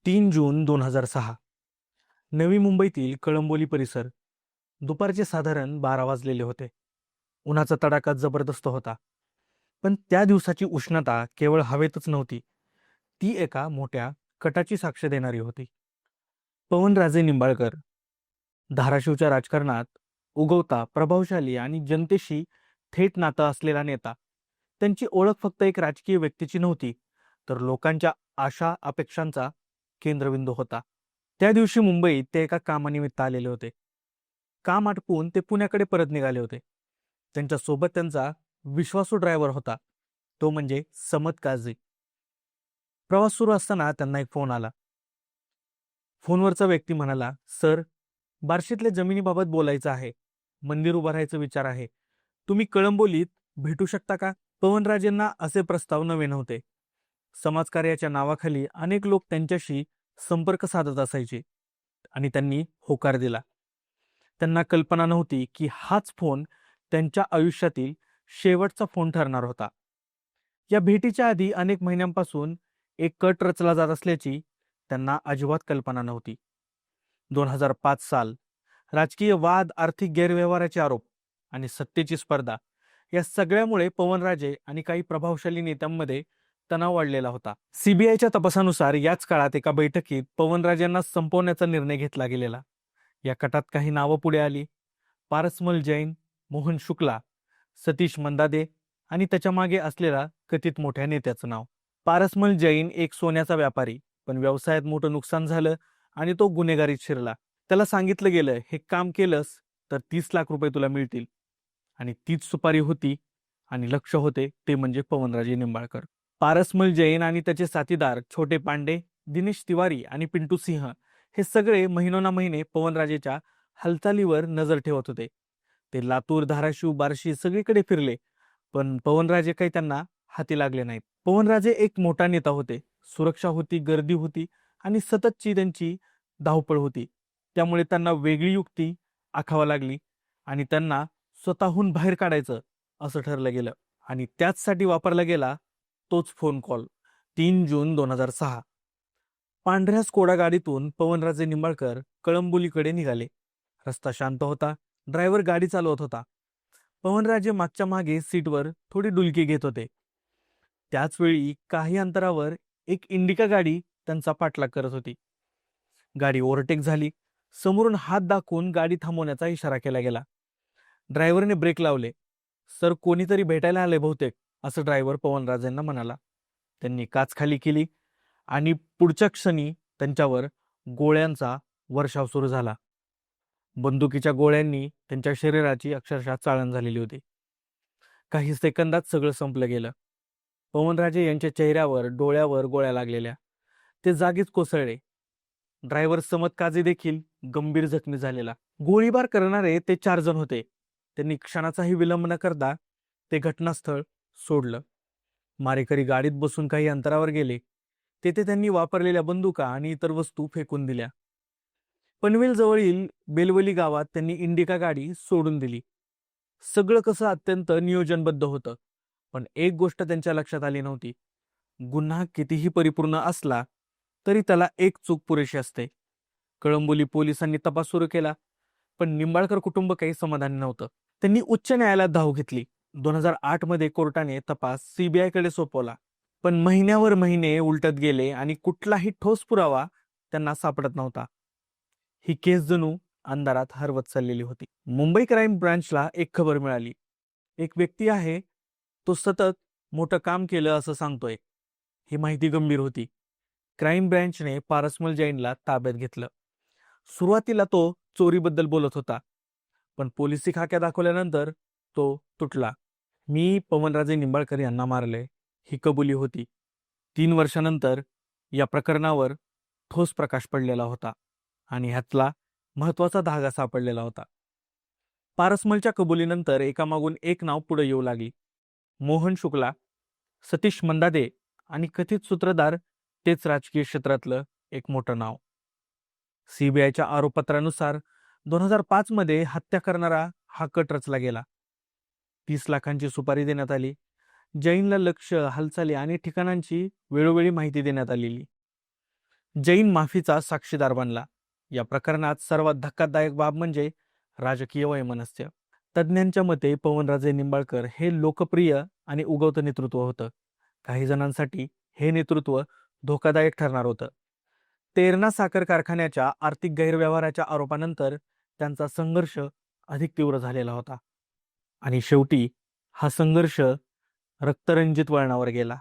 3 जून 2006. नवी मुंबईतील कळंबोली परिसर. दुपारचे साधारण 12 वाजलेले होते. उन्हाचा तडाखा जबरदस्त होता. पण त्या दिवसाची उष्णता केवळ हवेतच नव्हती, ती एका मोठ्या कटाची साक्ष देणारी होती. पवनराजे निंबाळकर, धाराशिवच्या राजकारणात उगवता, प्रभावशाली आणि जनतेशी थेट नातं असलेला नेता. त्यांची ओळख फक्त एक राजकीय व्यक्तीची नव्हती, तर लोकांच्या आशा अपेक्षांचा केंद्रबिंदू होता. त्या दिवशी मुंबईत ते एका कामानिमित्त आलेले होते. काम आटपून ते पुण्याकडे परत निघाले होते. त्यांच्या सोबत त्यांचा विश्वासू ड्रायव्हर होता, तो म्हणजे समत काझी. प्रवास सुरू असताना त्यांना एक फोन आला. फोनवरचा व्यक्ती म्हणाला, सर, बार्शीतल्या जमिनीबाबत बोलायचं आहे. मंदिर उभारायचा विचार आहे. तुम्ही कळंबोलीत भेटू शकता का? पवनराजेंना असे प्रस्ताव नवे नव्हते. समाजकार्याच्या नावाखाली अनेक लोक त्यांच्याशी संपर्क साधत असायचे आणि त्यांनी होकार दिला. त्यांना कल्पना नव्हती की हाच फोन त्यांच्या आयुष्यातील शेवटचा फोन ठरणार होता. या भेटीच्या आधी अनेक महिन्यांपासून एक कट रचला जात असल्याची त्यांना अजिबात कल्पना नव्हती. 2005 साल. राजकीय वाद, आर्थिक गैरव्यवहाराचे आरोप आणि सत्तेची स्पर्धा या सगळ्यामुळे पवनराजे आणि काही प्रभावशाली नेत्यांमध्ये तणाव वाढलेला होता. सीबीआयच्या तपासानुसार याच काळात एका बैठकीत पवनराजेंना संपवण्याचा निर्णय घेतला गेलेला. या कटात काही नावं पुढे आली. पारसमल जैन, मोहन शुक्ला, सतीश मंदादे आणि त्याच्या मागे असलेला कथित मोठ्या नेत्याचं नाव. पारसमल जैन एक सोन्याचा व्यापारी, पण व्यवसायात मोठं नुकसान झालं आणि तो गुन्हेगारीत शिरला. त्याला सांगितलं गेलं, हे काम केलंस तर 30 लाख रुपये तुला मिळतील. आणि तीच सुपारी होती आणि लक्ष होते ते म्हणजे पवनराजे निंबाळकर. पारसमल जैन आणि त्याचे साथीदार छोटे पांडे, दिनेश तिवारी आणि पिंटू सिंह हे सगळे महिनोना महिने पवनराजेच्या हालचालीवर नजर ठेवत होते. ते लातूर, धाराशिव, बार्शी सगळीकडे फिरले, पण पवनराजे काही त्यांना हाती लागले नाहीत. पवनराजे एक मोठा नेता होते. सुरक्षा होती, गर्दी होती आणि सततची त्यांची धावपळ होती. त्यामुळे त्यांना वेगळी युक्ती आखावा लागली आणि त्यांना स्वतःहून बाहेर काढायचं असं ठरलं गेलं. आणि त्याचसाठी वापरला गेला तोच फोन कॉल. 3 जून 2006. पांढऱ्या स्कोडा गाडीतून पवनराजे निंबाळकर कळंबोलीकडे निघाले. रस्ता शांत होता. ड्रायव्हर गाडी चालवत होता. पवनराजे मागच्या मागे सीटवर थोडी डुलकी घेत होते. त्याच वेळी काही अंतरावर एक इंडिका गाडी त्यांचा पाठलाग करत होती. गाडी ओव्हरटेक झाली. समोरून हात दाखवून गाडी थांबवण्याचा इशारा केला गेला. ड्रायव्हरने ब्रेक लावले. सर, कोणीतरी भेटायला आले बहुतेक, असं ड्रायव्हर पवनराजेंना म्हणाला. त्यांनी काच खाली केली आणि पुढच्या क्षणी त्यांच्यावर गोळ्यांचा वर्षाव सुरू झाला. बंदुकीच्या गोळ्यांनी त्यांच्या शरीराची अक्षरशः चाळण झालेली होती. काही सेकंदात सगळं संपलं गेलं. पवनराजे यांच्या चेहऱ्यावर, डोळ्यावर गोळ्या लागलेल्या. ते जागीच कोसळले. ड्रायव्हर समत काझी देखील गंभीर जखमी झालेला. गोळीबार करणारे ते 4 जण होते. त्यांनी क्षणाचाही विलंब न करता ते घटनास्थळ सोडलं. मारेकरी गाडीत बसून काही अंतरावर गेले. तेथे त्यांनी वापरलेल्या बंदुका आणि इतर वस्तू फेकून दिल्या. पनवेल जवळील बेलवली गावात त्यांनी इंडिका गाडी सोडून दिली. सगळं कसं अत्यंत नियोजनबद्ध होतं. पण एक गोष्ट त्यांच्या लक्षात आली नव्हती. गुन्हा कितीही परिपूर्ण असला तरी त्याला एक चूक पुरेशी असते. कळंबोली पोलिसांनी तपास सुरू केला, पण निंबाळकर कुटुंब काही समाधानी नव्हतं. त्यांनी उच्च न्यायालयात धाव घेतली. 2008 मध्ये कोर्टाने तपास सीबीआय कडे सोपवला. पण महिन्यावर महिने उलटत गेले आणि कुठलाही ठोस पुरावा त्यांना सापडत नव्हता. ही केस जणू अंधारात हरवत चाललेली होती. मुंबई क्राईम ब्रांचला एक खबर मिळाली. एक व्यक्ती आहे, तो सतत मोठं काम केलं असं सांगतोय. ही माहिती गंभीर होती. क्राईम ब्रँचने पारसमल जैनला ताब्यात घेतलं. सुरुवातीला तो चोरीबद्दल बोलत होता, पण पोलिसी खाक्या दाखवल्यानंतर तो तुटला. मी पवनराजे निंबाळकर यांना मारले, ही कबुली होती. 3 वर्षानंतर या प्रकरणावर ठोस प्रकाश पडलेला होता आणि ह्यातला महत्वाचा धागा सापडलेला होता. पारसमलच्या कबुलीनंतर एकामागून एक नाव पुढे येऊ लागली. मोहन शुक्ला, सतीश मंदादे आणि कथित सूत्रधार तेच राजकीय क्षेत्रातलं एक मोठं नाव. सीबीआयच्या आरोपपत्रानुसार 2005 मध्ये हत्या करणारा हा कट रचला गेला. 30 लाखांची सुपारी देण्यात आली. जैनला लक्ष, हालचाली आणि ठिकाणांची वेळोवेळी माहिती देण्यात आलेली. जैन माफीचा साक्षीदार बनला. या प्रकरणात सर्वात धक्कादायक बाब म्हणजे राजकीय वैमनस्य. तज्ज्ञांच्या मते पवनराजे निंबाळकर हे लोकप्रिय आणि उगवतं नेतृत्व होतं. काही जणांसाठी हे नेतृत्व धोकादायक ठरणार होतं. तेरणा साखर कारखान्याच्या आर्थिक गैरव्यवहाराच्या आरोपानंतर त्यांचा संघर्ष अधिक तीव्र झालेला होता आणि शेवटी हा संघर्ष रक्तरंजित वळणावर गेला.